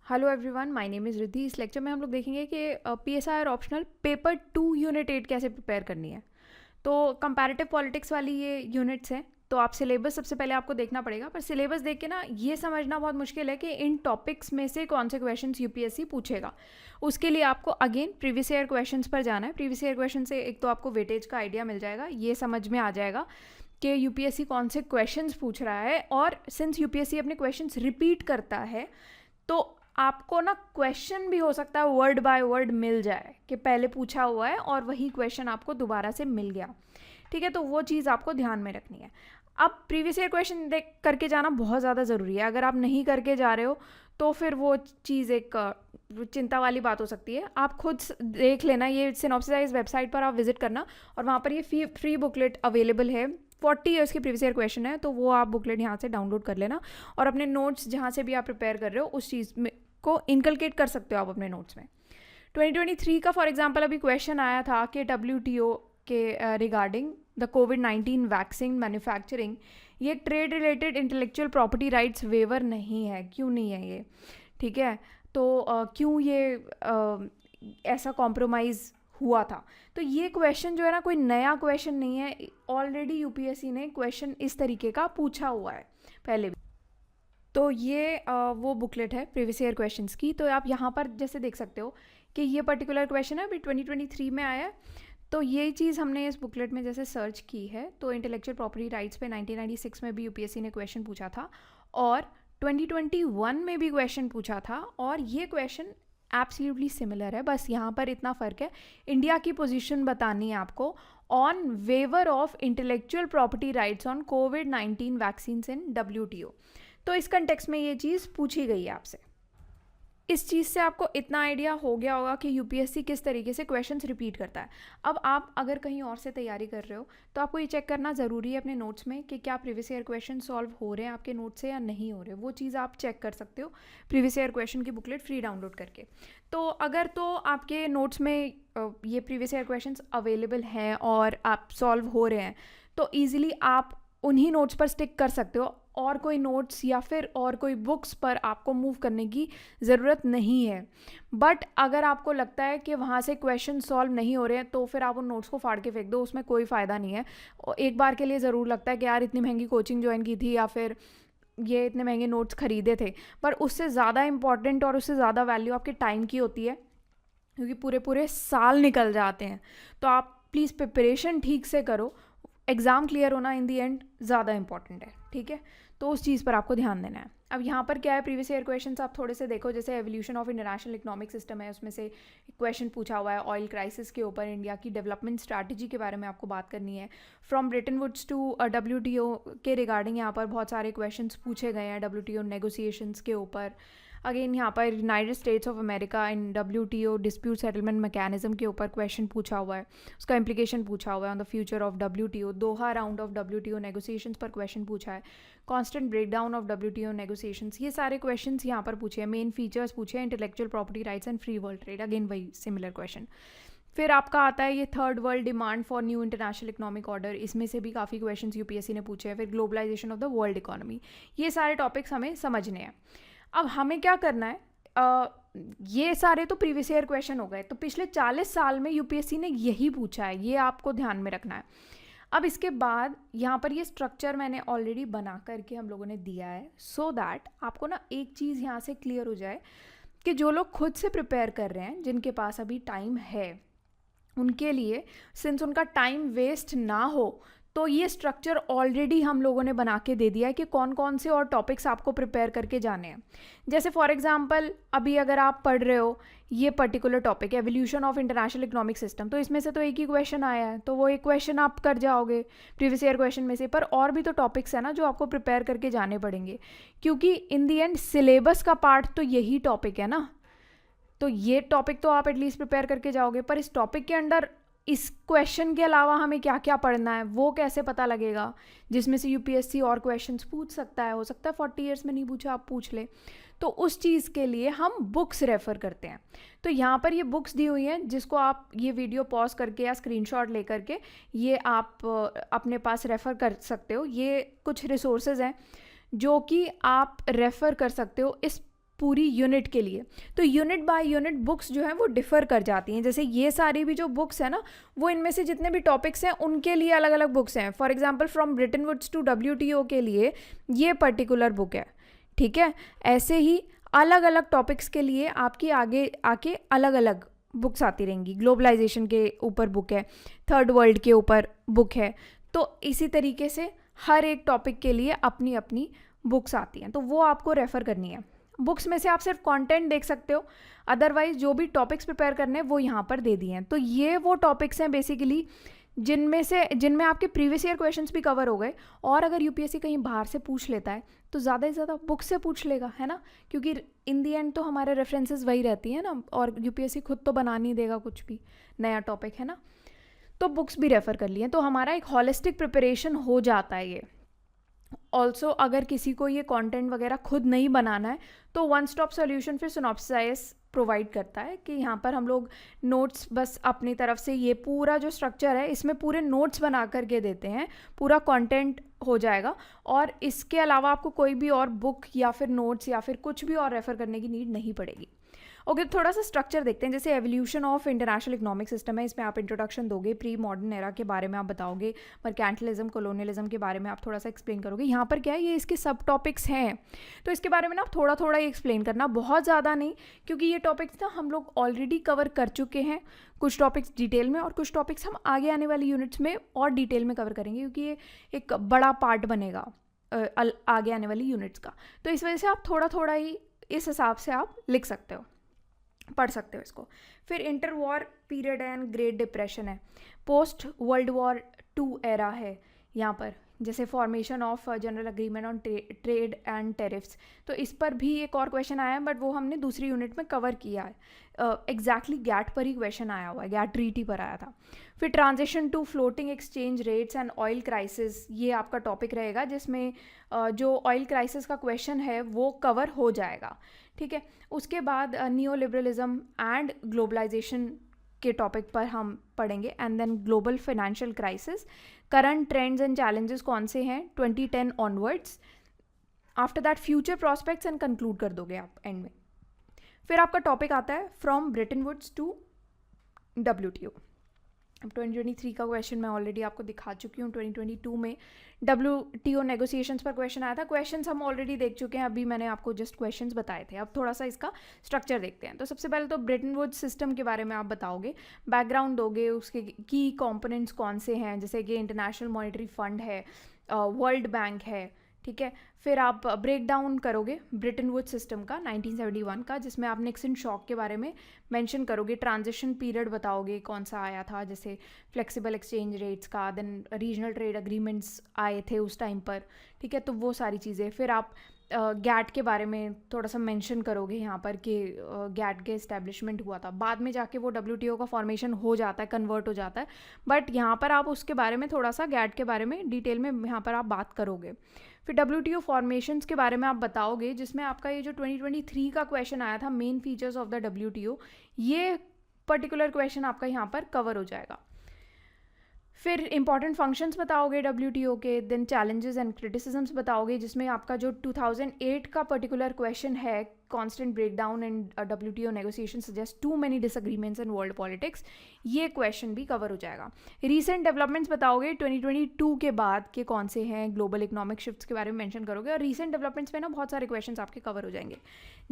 Hello everyone, my name is Riddhi. इस lecture में हम लोग देखेंगे कि पीएसआई ऑप्शनल पेपर 2 यूनिट 8 कैसे प्रिपेयर करनी है। तो कंपैरेटिव पॉलिटिक्स वाली ये यूनिट्स हैं। तो आप सिलेबस सबसे पहले आपको देखना पड़ेगा, पर सिलेबस देख के ना ये समझना बहुत मुश्किल है कि इन टॉपिक्स में से कौन से क्वेश्चंस यूपीएससी पूछेगा। उसके लिए आपको अगेन प्रीवियस ईयर क्वेश्चंस पर जाना है। प्रीवियस ईयर क्वेश्चन से एक तो आपको वेटेज का आइडिया मिल जाएगा, ये समझ में आ जाएगा कि यूपीएससी कौन से क्वेश्चंस पूछ रहा है। और सिंस यूपीएससी अपने क्वेश्चंस रिपीट करता है तो आपको ना क्वेश्चन भी हो सकता है वर्ड बाय वर्ड मिल जाए कि पहले पूछा हुआ है और वही क्वेश्चन आपको दोबारा से मिल गया। ठीक है, तो वो चीज़ आपको ध्यान में रखनी है। अब प्रीवियस ईयर क्वेश्चन देख करके जाना बहुत ज़्यादा ज़रूरी है। अगर आप नहीं करके जा रहे हो तो फिर वो चीज़ एक चिंता वाली बात हो सकती है। आप खुद देख लेना, ये सिनॉप्सिस वेबसाइट पर आप विजिट करना और वहाँ पर ये फ्री बुकलेट अवेलेबल है। 40 ईयर्स की प्रीवियस ईयर क्वेश्चन है, तो वो आप बुकलेट यहाँ से डाउनलोड कर लेना और अपने नोट्स जहाँ से भी आप प्रिपेयर कर रहे हो उस चीज़ में को इनकलकेट कर सकते हो आप अपने नोट्स में। 2023 का फॉर एग्जांपल अभी क्वेश्चन आया था कि WTO के रिगार्डिंग द कोविड-19 वैक्सीन मैन्युफैक्चरिंग, ये trade related intellectual property rights waiver नहीं है। क्यों नहीं है ये? ठीक है, तो क्यों ये ऐसा कॉम्प्रोमाइज़ हुआ था? तो ये क्वेश्चन जो है ना, कोई नया क्वेश्चन नहीं है। ऑलरेडी यूपीएससी ने क्वेश्चन इस तरीके का पूछा हुआ है पहले भी। तो ये वो बुकलेट है प्रीवियस ईयर क्वेश्चंस की। तो आप यहाँ पर जैसे देख सकते हो कि ये पर्टिकुलर क्वेश्चन है अभी 2023 में आया है। तो ये चीज़ हमने इस बुकलेट में जैसे सर्च की है, तो इंटेलेक्चुअल प्रॉपर्टी राइट्स पे 1996 में भी यूपीएससी ने क्वेश्चन पूछा था और 2021 में भी क्वेश्चन पूछा था। और ये क्वेश्चन एब्सोल्युटली सिमिलर है, बस यहाँ पर इतना फ़र्क है, इंडिया की पोजीशन बतानी है आपको on waiver of intellectual property rights on कोविड-19 वैक्सीन इन WTO। तो इस कंटेक्स्ट में ये चीज़ पूछी गई है आपसे। इस चीज़ से आपको इतना आइडिया हो गया होगा कि यूपीएससी किस तरीके से क्वेश्चंस रिपीट करता है। अब आप अगर कहीं और से तैयारी कर रहे हो तो आपको ये चेक करना ज़रूरी है अपने नोट्स में कि क्या प्रीवियस ईयर क्वेश्चन सॉल्व हो रहे हैं आपके नोट से या नहीं हो रहे। वो चीज़ आप चेक कर सकते हो प्रीवियस ईयर क्वेश्चन की बुकलेट फ्री डाउनलोड करके। तो अगर तो आपके नोट्स में ये प्रीवियस ईयर क्वेश्चन अवेलेबल हैं और आप सॉल्व हो रहे हैं तो ईजिली आप उन्हीं नोट्स पर स्टिक कर सकते हो और कोई नोट्स या फिर और कोई बुक्स पर आपको मूव करने की ज़रूरत नहीं है। बट अगर आपको लगता है कि वहाँ से क्वेश्चन सॉल्व नहीं हो रहे हैं तो फिर आप उन नोट्स को फाड़ के फेंक दो, उसमें कोई फ़ायदा नहीं है। एक बार के लिए ज़रूर लगता है कि यार इतनी महंगी कोचिंग ज्वाइन की थी या फिर ये इतने महंगे नोट्स खरीदे थे, पर उससे ज़्यादा इंपॉर्टेंट और उससे ज़्यादा वैल्यू आपके टाइम की होती है, क्योंकि पूरे पूरे साल निकल जाते हैं। तो आप प्लीज़ प्रिपरेशन ठीक से करो, एग्ज़ाम क्लियर होना इन दी एंड ज़्यादा इंपॉर्टेंट है। ठीक है, तो उस चीज़ पर आपको ध्यान देना है। अब यहाँ पर क्या है, प्रीवियस ईयर क्वेश्चंस आप थोड़े से देखो, जैसे evolution of international economic system है, उसमें से क्वेश्चन पूछा हुआ है ऑयल क्राइसिस के ऊपर, इंडिया की डेवलपमेंट स्ट्रैटेजी के बारे में आपको बात करनी है। From Bretton Woods to WTO के रिगार्डिंग यहाँ पर बहुत सारे क्वेश्चन पूछे गए हैं WTO नेगोशिएशंस के ऊपर। अगेन यहाँ पर United States of America in WTO dispute settlement mechanism के ऊपर क्वेश्चन पूछा हुआ है, उसका इम्प्लीकेशन पूछा हुआ है on the future of WTO। Doha round of WTO negotiations पर क्वेश्चन पूछा है, constant breakdown of WTO negotiations, ये सारे क्वेश्चन यहाँ पर पूछे हैं। मेन फीचर्स पूछे हैं, intellectual property rights and free world trade, again वही सिमिलर क्वेश्चन। फिर आपका आता है ये third world demand for new international economic order, इसमें से भी काफ़ी क्वेश्चंस यूपीएससी ने पूछे हैं। फिर globalisation of the world economy, ये सारे टॉपिक्स हमें समझने हैं। अब हमें क्या करना है, ये सारे तो प्रीवियस ईयर क्वेश्चन हो गए, तो पिछले 40 साल में यूपीएससी ने यही पूछा है, ये आपको ध्यान में रखना है। अब इसके बाद यहाँ पर ये स्ट्रक्चर मैंने ऑलरेडी बना करके हम लोगों ने दिया है, सो दैट आपको ना एक चीज़ यहाँ से क्लियर हो जाए कि जो लोग खुद से प्रिपेयर कर रहे हैं, जिनके पास अभी टाइम है, उनके लिए सिंस उनका टाइम वेस्ट ना हो, तो ये स्ट्रक्चर ऑलरेडी हम लोगों ने बना के दे दिया है कि कौन कौन से और टॉपिक्स आपको प्रिपेयर करके जाने हैं। जैसे फॉर एग्जांपल अभी अगर आप पढ़ रहे हो ये particular topic evolution of international economic system, तो इसमें से तो एक ही क्वेश्चन आया है, तो वो एक क्वेश्चन आप कर जाओगे प्रीवियस ईयर क्वेश्चन में से। पर और भी तो टॉपिक्स है ना जो आपको प्रिपेयर करके जाने पड़ेंगे, क्योंकि इन दी एंड सिलेबस का पार्ट तो यही टॉपिक है ना। तो ये टॉपिक तो आप एटलीस्ट प्रिपेयर करके जाओगे, पर इस टॉपिक के अंडर इस क्वेश्चन के अलावा हमें क्या क्या पढ़ना है वो कैसे पता लगेगा, जिसमें से यूपीएससी और क्वेश्चंस पूछ सकता है। हो सकता है 40 ईयर्स में नहीं पूछा, आप पूछ ले। तो उस चीज़ के लिए हम बुक्स रेफ़र करते हैं। तो यहाँ पर ये बुक्स दी हुई हैं, जिसको आप ये वीडियो पॉज करके या स्क्रीनशॉट ले करके ये आप अपने पास रेफ़र कर सकते हो। ये कुछ रिसोर्सेज हैं जो कि आप रेफ़र कर सकते हो इस पूरी यूनिट के लिए। तो यूनिट बाय यूनिट बुक्स जो हैं वो डिफ़र कर जाती हैं। जैसे ये सारी भी जो बुक्स हैं ना, वो इनमें से जितने भी टॉपिक्स हैं उनके लिए अलग अलग बुक्स हैं। For example from Bretton Woods to WTO के लिए ये पर्टिकुलर बुक है, ठीक है। ऐसे ही अलग अलग टॉपिक्स के लिए आपकी आगे आके अलग अलग बुक्स आती रहेंगी। ग्लोबलाइजेशन के ऊपर बुक है, थर्ड वर्ल्ड के ऊपर बुक है। तो इसी तरीके से हर एक टॉपिक के लिए अपनी अपनी बुक्स आती हैं, तो वो आपको रेफ़र करनी है। बुक्स में से आप सिर्फ कंटेंट देख सकते हो, अदरवाइज जो भी टॉपिक्स प्रिपेयर करने हैं वो यहाँ पर दे दिए हैं। तो ये वो टॉपिक्स हैं बेसिकली जिनमें आपके प्रीवियस ईयर क्वेश्चंस भी कवर हो गए, और अगर यूपीएससी कहीं बाहर से पूछ लेता है तो ज़्यादा से ज़्यादा बुक से पूछ लेगा, है ना, क्योंकि इन दी एंड तो हमारे रेफरेंसेस वही रहती हैं ना, और यूपीएससी खुद तो बना नहीं देगा कुछ भी नया टॉपिक, है ना। तो बुक्स भी रेफ़र कर लिए, तो हमारा एक हॉलिस्टिक प्रिपरेशन हो जाता है ये। ऑल्सो अगर किसी को ये कंटेंट वगैरह खुद नहीं बनाना है तो वन स्टॉप सॉल्यूशन फिर सिनॉप्सिस प्रोवाइड करता है कि यहाँ पर हम लोग नोट्स बस अपनी तरफ से, ये पूरा जो स्ट्रक्चर है इसमें पूरे नोट्स बना करके देते हैं, पूरा कंटेंट हो जाएगा, और इसके अलावा आपको कोई भी और बुक या फिर नोट्स या फिर कुछ भी और रेफ़र करने की नीड नहीं पड़ेगी। ओके, थोड़ा सा स्ट्रक्चर देखते हैं। जैसे evolution of international economic system है, इसमें आप इंट्रोडक्शन दोगे, प्री मॉडर्न एरा के बारे में आप बताओगे, मर्केंटलिज्म, कॉलोनियलिज्म के बारे में आप थोड़ा सा एक्सप्लेन करोगे। यहाँ पर क्या है, ये इसके सब टॉपिक्स हैं, तो इसके बारे में ना आप थोड़ा थोड़ा ही एक्सप्लेन करना, बहुत ज़्यादा नहीं, क्योंकि ये टॉपिक्स ना हम लोग ऑलरेडी कवर कर चुके हैं, कुछ टॉपिक्स डिटेल में और कुछ टॉपिक्स हम आगे आने वाली यूनिट्स में और डिटेल में कवर करेंगे, क्योंकि ये एक बड़ा पार्ट बनेगा आगे आने वाली यूनिट्स का। तो इस वजह से आप थोड़ा थोड़ा ही इस हिसाब से आप लिख सकते हो, पढ़ सकते हो इसको। फिर इंटर वॉर पीरियड है एंड ग्रेट डिप्रेशन है, पोस्ट वर्ल्ड वॉर 2 एरा है यहाँ पर, जैसे formation of general agreement on trade and tariffs. तो इस पर भी एक और क्वेश्चन आया है, बट वो हमने दूसरी यूनिट में कवर किया है। एग्जैक्टली गैट पर ही क्वेश्चन आया हुआ है, गैट ट्रीटी पर आया था। फिर transition to floating exchange rates and oil crisis, ये आपका टॉपिक रहेगा, जिसमें जो ऑयल क्राइसिस का क्वेश्चन है वो कवर हो जाएगा, ठीक है। उसके बाद न्यू लिबरलिज्म एंड ग्लोबलाइजेशन के टॉपिक पर हम पढ़ेंगे, and then global financial crisis, current trends and challenges कौन से हैं 2010 onwards. After that future prospects and conclude कर दोगे आप एंड में। फिर आपका टॉपिक आता है from Bretton Woods to WTO। अब 2023 का क्वेश्चन मैं ऑलरेडी आपको दिखा चुकी हूँ। 2022 में WTO नेगोशिएशंस पर क्वेश्चन आया था। क्वेश्चंस हम ऑलरेडी देख चुके हैं, अभी मैंने आपको जस्ट क्वेश्चंस बताए थे। अब थोड़ा सा इसका स्ट्रक्चर देखते हैं। तो सबसे पहले तो ब्रिटन वुड्स सिस्टम के बारे में आप बताओगे, बैकग्राउंड दोगे, उसके की कंपोनेंट्स कौन से हैं, जैसे कि इंटरनेशनल मॉनेटरी फंड है, वर्ल्ड बैंक है, ठीक है। फिर आप ब्रेक डाउन करोगे ब्रिटन वुड्स सिस्टम का 1971 का, जिसमें आप निक्सन शॉक के बारे में मेंशन करोगे, ट्रांजिशन पीरियड बताओगे कौन सा आया था, जैसे फ्लेक्सिबल एक्सचेंज रेट्स का, देन रीजनल ट्रेड एग्रीमेंट्स आए थे उस टाइम पर, ठीक है। तो वो सारी चीज़ें। फिर आप गैट के बारे में थोड़ा सा मेंशन करोगे यहाँ पर कि गैट के इस्टेब्लिशमेंट हुआ था, बाद में जाके वो WTO का फॉर्मेशन हो जाता है, कन्वर्ट हो जाता है, बट यहाँ पर आप उसके बारे में थोड़ा सा गैट के बारे में डिटेल में यहाँ पर आप बात करोगे। फिर WTO फॉर्मेशंस के बारे में आप बताओगे, जिसमें आपका ये जो 2023 का क्वेश्चन आया था, main features of the WTO, ये पर्टिकुलर क्वेश्चन आपका यहाँ पर कवर हो जाएगा। फिर इंपॉर्टेंट फंक्शंस बताओगे WTO के, देन चैलेंजेस एंड क्रिटिसिजम्स बताओगे, जिसमें आपका जो 2008 का पर्टिकुलर क्वेश्चन है, constant breakdown in WTO negotiation suggest to many disagreements in world politics, ये क्वेश्चन भी कवर हो जाएगा। रीसेंट डेवलपमेंट्स बताओगे 2022 के बाद के कौन से हैं, ग्लोबल इकोनॉमिक शिफ्ट्स के बारे में मेंशन करोगे, और रीसेंट डेवलपमेंट्स में ना बहुत सारे क्वेश्चंस आपके कवर हो जाएंगे,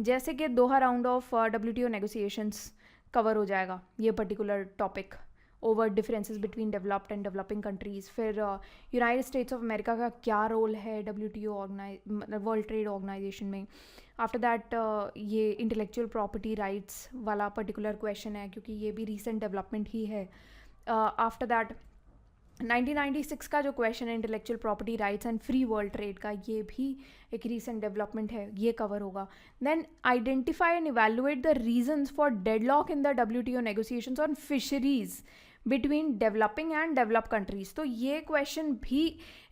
जैसे कि Doha round of WTO negotiations cover हो जाएगा ये particular topic, over differences between developed and developing countries. फिर यूनाइटेड स्टेट्स ऑफ अमेरिका का क्या रोल है WTO वर्ल्ड ट्रेड ऑर्गेनाइजेशन में। आफ्टर दैट ये इंटेलेक्चुअल प्रॉपर्टी राइट्स वाला पर्टिकुलर क्वेश्चन है, क्योंकि ये भी रीसेंट डेवलपमेंट ही है। आफ्टर दैट 1996 का जो क्वेश्चन है intellectual property rights and free world trade का, ये भी एक रीसेंट डेवलपमेंट है, ये कवर होगा। Then identify and evaluate the reasons for deadlock in the WTO negotiations on fisheries between developing and develop countries, तो ये क्वेश्चन भी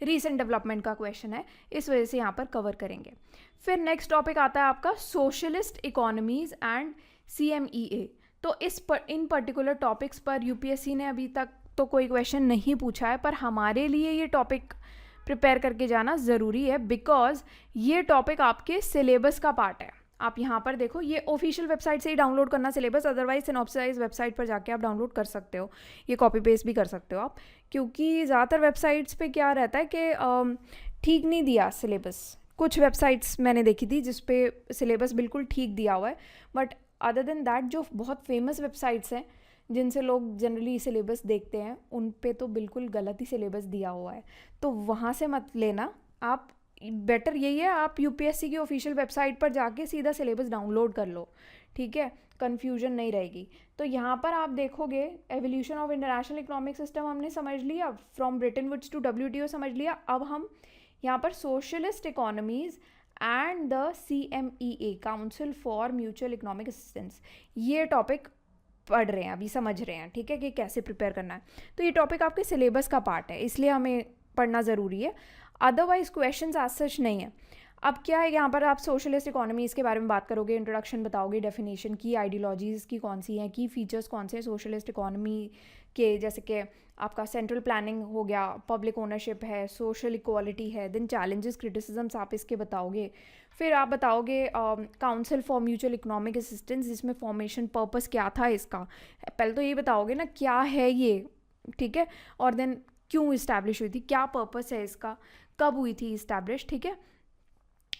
रीसेंट डेवलपमेंट का क्वेश्चन है, इस वजह से यहाँ पर कवर करेंगे। फिर नेक्स्ट टॉपिक आता है आपका सोशलिस्ट इकोनॉमीज एंड CMEA। तो इन पर्टिकुलर टॉपिक्स पर UPSC ने अभी तक तो कोई क्वेश्चन नहीं पूछा है, पर हमारे लिए ये टॉपिक प्रिपेयर करके जाना ज़रूरी है, बिकॉज ये टॉपिक आपके सिलेबस का पार्ट है। आप यहाँ पर देखो, ये ऑफिशियल वेबसाइट से ही डाउनलोड करना सिलेबस, अदरवाइज सिनॉप्सिस वेबसाइट पर जाके आप डाउनलोड कर सकते हो, ये कॉपी पेस्ट भी कर सकते हो आप, क्योंकि ज़्यादातर वेबसाइट्स पे क्या रहता है कि ठीक नहीं दिया सिलेबस। कुछ वेबसाइट्स मैंने देखी थी जिस पे सिलेबस बिल्कुल ठीक दिया हुआ है, बट अदर देन दैट जो बहुत फेमस वेबसाइट्स हैं जिनसे लोग जनरली सिलेबस देखते हैं, उन पे तो बिल्कुल गलत ही सिलेबस दिया हुआ है, तो वहाँ से मत लेना आप। बेटर यही है आप यूपीएससी की ऑफिशियल वेबसाइट पर जाके सीधा सिलेबस डाउनलोड कर लो, ठीक है, कन्फ्यूजन नहीं रहेगी। तो यहाँ पर आप देखोगे evolution of international economic system हमने समझ लिया, from Bretton Woods to WTO समझ लिया। अब हम यहाँ पर socialist economies and the CMEA, council for mutual economic assistance, ये टॉपिक पढ़ रहे हैं, अभी समझ रहे हैं, ठीक है, कि कैसे प्रिपेयर करना है। तो ये टॉपिक आपके सिलेबस का पार्ट है, इसलिए हमें पढ़ना ज़रूरी है, अदरवाइज क्वेश्चंस एज सच नहीं है। अब क्या है, यहाँ पर आप सोशलिस्ट इकोनॉमीज़ के बारे में बात करोगे, इंट्रोडक्शन बताओगे, डेफिनेशन की, आइडियोलॉजीज़ की कौन सी हैं, की फीचर्स कौन से हैं सोशलिस्ट इकोनॉमी के, जैसे कि आपका सेंट्रल प्लानिंग हो गया, पब्लिक ओनरशिप है, सोशल इक्वालिटी है, देन चैलेंजेस क्रिटिसिजम्स आप इसके बताओगे। फिर आप बताओगे council for mutual economic assistance, जिसमें फॉर्मेशन पर्पस क्या था इसका, पहले तो ये बताओगे ना क्या है ये, ठीक है, और देन क्यों इस्टेब्लिश हुई थी, क्या पर्पस है इसका, कब हुई थी इस्टेब्लिश, ठीक है।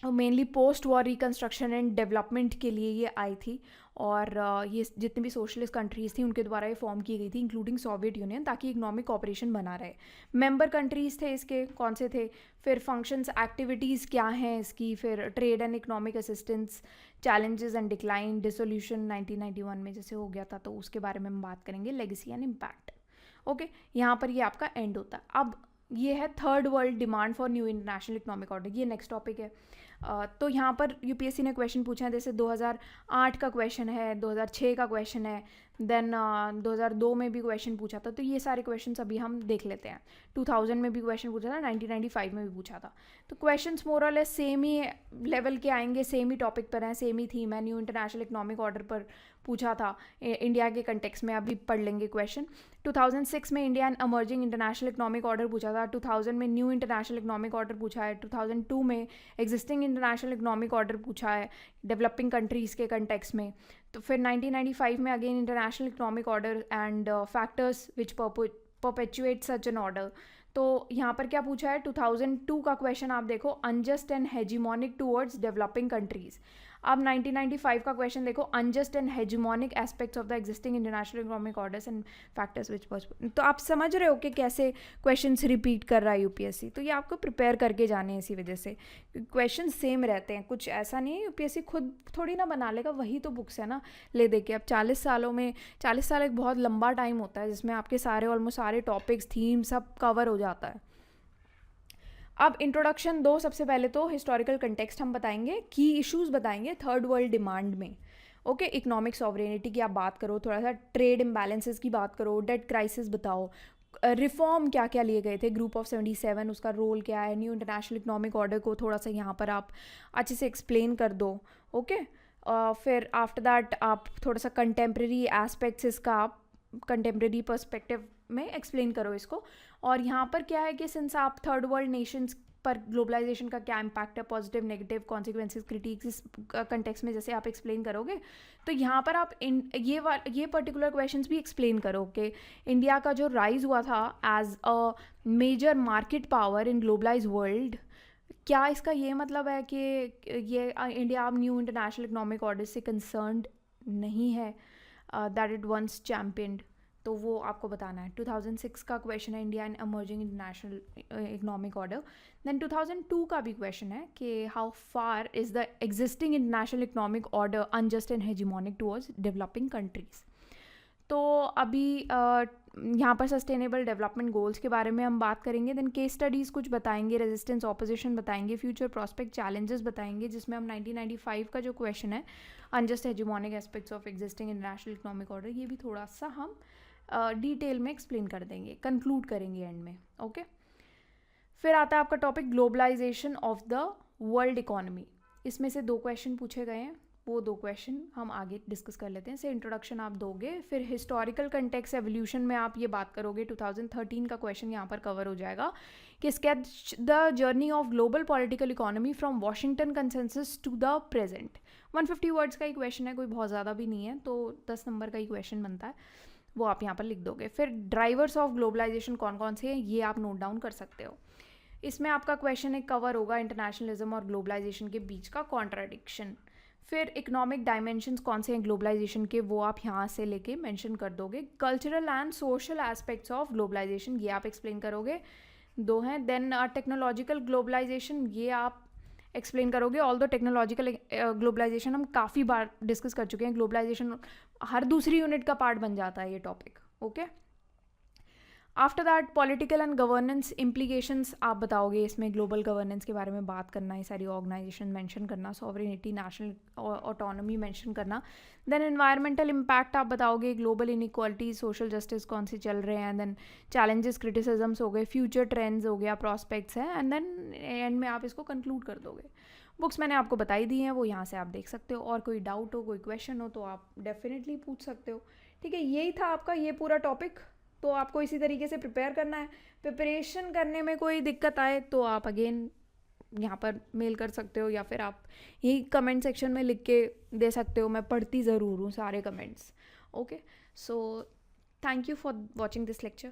Mainly post war reconstruction and development के लिए ये आई थी, और ये जितनी भी सोशलिस्ट कंट्रीज़ थी उनके द्वारा ये फॉर्म की गई थी, इंक्लूडिंग सोवियत यूनियन, ताकि इकोनॉमिक कॉपरेशन बना रहे। मेंबर कंट्रीज़ थे इसके, कौन से थे, फिर फंक्शंस एक्टिविटीज़ क्या हैं इसकी, फिर trade and economic assistance, challenges and decline, dissolution 1991 में जैसे हो गया था, तो उसके बारे में हम बात करेंगे, लेगेसी एंड इम्पैक्ट। ओके, यहाँ पर ये आपका एंड होता है। अब ये है third world demand for new international economic order, ये नेक्स्ट टॉपिक है। तो यहाँ पर यूपीएससी ने क्वेश्चन पूछा है, जैसे 2008 का क्वेश्चन है, 2006 का क्वेश्चन है, देन 2002 में भी क्वेश्चन पूछा था, तो ये सारे क्वेश्चन अभी हम देख लेते हैं। 2000 में भी क्वेश्चन पूछा था, 1995 में भी पूछा था, तो क्वेश्चंस मोर और लेस सेम ही लेवल के आएंगे, सेम ही टॉपिक पर हैं, सेम ही थीम है, न्यू इंटरनेशनल इकोनॉमिक ऑर्डर पर पूछा था इंडिया के कंटेक्स्ट में, अभी पढ़ लेंगे क्वेश्चन। 2006 में India and emerging international economic order पूछा था, 2000 में न्यू इंटरनेशनल इकोनॉमिक ऑर्डर पूछा है, 2002 में एग्जिस्टिंग इंटरनेशनल इकोनॉमिक ऑर्डर पूछा है डेवलपिंग कंट्रीज़ के कंटेक्स्ट में। तो फिर 1995 में again international economic order and factors which perpetuate such an order. तो यहाँ पर क्या पूछा है, 2002 का क्वेश्चन आप देखो, unjust and hegemonic towards developing countries. अब 1995 का क्वेश्चन देखो, unjust and hegemonic aspects of the existing international economic orders and factors which. तो आप समझ रहे हो कि कैसे क्वेश्चंस रिपीट कर रहा है यूपीएससी, तो ये आपको प्रिपेयर करके जाने हैं, इसी वजह से क्वेश्चन सेम रहते हैं, कुछ ऐसा नहीं है यूपीएससी खुद थोड़ी ना बना लेगा, वही तो बुक्स है ना ले दे के। अब 40 सालों में, 40 साल एक बहुत लंबा टाइम होता है जिसमें आपके सारे ऑलमोस्ट सारे टॉपिक्स, थीम सब कवर हो जाता है। अब इंट्रोडक्शन दो, सबसे पहले तो हिस्टोरिकल कंटेक्स्ट हम बताएंगे, की इश्यूज बताएंगे थर्ड वर्ल्ड डिमांड में। ओके, इकोनॉमिक सॉवरेनिटी की आप बात करो, थोड़ा सा ट्रेड इम्बैलेंसेस की बात करो, डेट क्राइसिस बताओ, रिफॉर्म क्या क्या लिए गए थे, ग्रुप ऑफ 77 उसका रोल क्या है, न्यू इंटरनेशनल इकोनॉमिक ऑर्डर को थोड़ा सा यहाँ पर आप अच्छे से एक्सप्लेन कर दो। ओके, फिर आफ्टर दैट आप थोड़ा सा कंटेम्प्रेरी एस्पेक्ट्स इसका आप कंटेम्प्रेरी पर्सपेक्टिव में एक्सप्लेन करो इसको। और यहाँ पर क्या है कि सिंस आप थर्ड वर्ल्ड नेशंस पर ग्लोबलाइजेशन का क्या इम्पैक्ट है, पॉजिटिव नेगेटिव कॉन्सिक्वेंसेस क्रिटिक्स, इस कंटेक्स्ट में जैसे आप एक्सप्लेन करोगे, तो यहाँ पर आप ये पर्टिकुलर क्वेश्चंस भी एक्सप्लेन करो कि इंडिया का जो राइज हुआ था as a major market power in globalise world, क्या इसका ये मतलब है कि ये इंडिया अब न्यू इंटरनेशनल इकोनॉमिक ऑर्डर से कंसर्न्ड नहीं है दैट इट वंस चैम्पियनड, तो वो आपको बताना है। 2006 का क्वेश्चन है, India and emerging international economic order. Then 2002 का भी क्वेश्चन है कि how far is the existing international economic order unjust and hegemonic towards developing countries. तो अभी यहाँ पर सस्टेनेबल डेवलपमेंट गोल्स के बारे में हम बात करेंगे। देन केस स्टडीज़ कुछ बताएंगे, रेजिस्टेंस ऑपोजिशन बताएंगे, फ्यूचर प्रॉस्पेक्ट चैलेंजेस बताएंगे, जिसमें हम 1995 का जो क्वेश्चन है unjust hegemonic aspects of existing international economic order, ये भी थोड़ा सा हम डिटेल में एक्सप्लेन कर देंगे, कंक्लूड करेंगे एंड में। ओके, फिर आता है आपका topic globalisation of the world economy. इसमें से दो क्वेश्चन पूछे गए हैं, वो 2 क्वेश्चन हम आगे डिस्कस कर लेते हैं। से इंट्रोडक्शन आप दोगे, फिर हिस्टोरिकल कंटेक्स्ट एवोल्यूशन में आप ये बात करोगे। 2013 का क्वेश्चन यहाँ पर कवर हो जाएगा कि sketch the journey of global political economy from Washington consensus to the present. 150 words का ही क्वेश्चन है, कोई बहुत ज़्यादा भी नहीं है, तो 10 नंबर का ही क्वेश्चन बनता है, वो आप यहाँ पर लिख दोगे। फिर ड्राइवर्स ऑफ ग्लोबलाइजेशन कौन कौन से हैं ये आप नोट डाउन कर सकते हो। इसमें आपका क्वेश्चन एक कवर होगा इंटरनेशनलिज्म और ग्लोबलाइजेशन के बीच का कॉन्ट्राडिक्शन। फिर इकोनॉमिक डायमेंशंस कौन से हैं ग्लोबलाइजेशन के, वो आप यहाँ से लेके मेंशन कर दोगे। Cultural and social aspects of globalisation ये आप एक्सप्लेन करोगे, 2 हैं। देन टेक्नोलॉजिकल ग्लोबलाइजेशन ये आप एक्सप्लेन करोगे। ऑल द टेक्नोलॉजिकल ग्लोबलाइजेशन हम काफ़ी बार डिस्कस कर चुके हैं, ग्लोबलाइजेशन हर दूसरी यूनिट का पार्ट बन जाता है ये topic, okay. After that political and governance implications आप बताओगे, इसमें ग्लोबल गवर्नेंस के बारे में बात करना, ये सारी ऑर्गेनाइजेशन मेंशन करना, सॉवरेनिटी, नेशनल ऑटोनॉमी मेंशन करना। देन एनवायरमेंटल इम्पैक्ट आप बताओगे, ग्लोबल इनइक्वालिटी, सोशल जस्टिस कौन से चल रहे हैं। देन चैलेंजेस, क्रिटिसिजम्स हो गए, फ्यूचर ट्रेंड्स हो गया, प्रॉस्पेक्ट्स हैं, एंड देन एंड में आप इसको कंक्लूड कर दोगे। बुक्स मैंने आपको बताई दी हैं, वो यहाँ से आप देख सकते हो, और कोई डाउट हो, कोई क्वेश्चन हो तो आप डेफिनेटली पूछ सकते हो, ठीक है। यही था आपका ये पूरा टॉपिक, तो आपको इसी तरीके से प्रिपेयर करना है। प्रिपरेशन करने में कोई दिक्कत आए तो आप अगेन यहाँ पर मेल कर सकते हो, या फिर आप यही कमेंट सेक्शन में लिख के दे सकते हो, मैं पढ़ती ज़रूर हूँ सारे comments, okay. So thank you for watching this lecture.